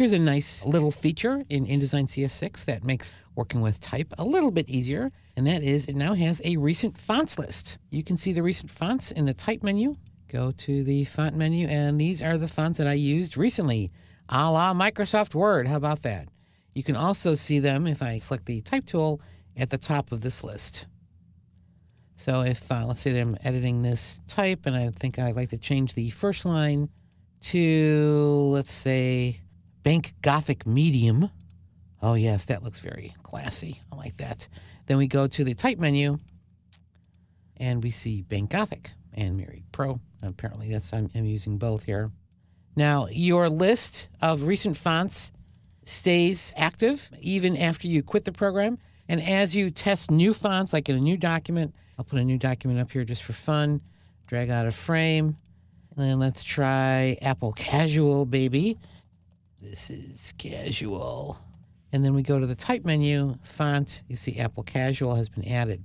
Here's a nice little feature in InDesign CS6 that makes working with type a little bit easier, and that is it now has a recent fonts list. You can see the recent fonts in the type menu. Go to the font menu, and these are the fonts that I used recently, a la Microsoft Word. How about that? You can also see them if I select the type tool at the top of this list. So if, let's say that I'm editing this type, and I think I'd like to change the first line to, let's say, Bank Gothic Medium. Oh yes, that looks very classy. I like that. Then we go to the type menu, and we see Bank Gothic and Myriad Pro. Apparently I'm using both here. Now, your list of recent fonts stays active even after you quit the program. And as you test new fonts, like in a new document, I'll put a new document up here just for fun, drag out a frame, and then let's try Apple Casual, baby. This is Casual. And then we go to the type menu, font, you see Apple Casual has been added.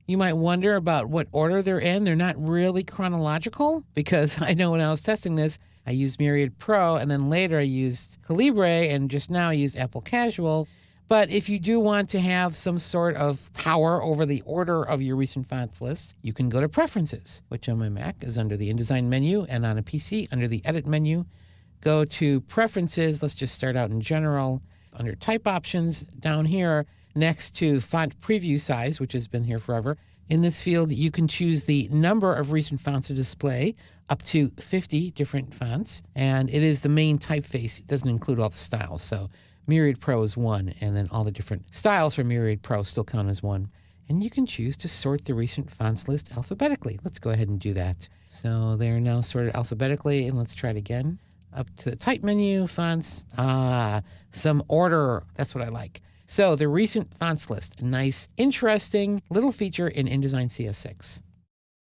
You might wonder about what order they're in. They're not really chronological, because I know when I was testing this, I used Myriad Pro, and then later I used Calibre, and just now I used Apple Casual. But if you do want to have some sort of power over the order of your recent fonts list, you can go to Preferences, which on my Mac is under the InDesign menu, and on a PC under the Edit menu. Go to Preferences. Let's just start out in General. Under Type Options down here, next to Font Preview Size, which has been here forever. In this field, you can choose the number of recent fonts to display, up to 50 different fonts. And it is the main typeface. It doesn't include all the styles. So Myriad Pro is 1, and then all the different styles for Myriad Pro still count as 1. And you can choose to sort the recent fonts list alphabetically. Let's go ahead and do that. So they're now sorted alphabetically, and let's try it again. Up to the type menu, fonts, some order. That's what I like. So the recent fonts list, a nice, interesting little feature in InDesign CS6.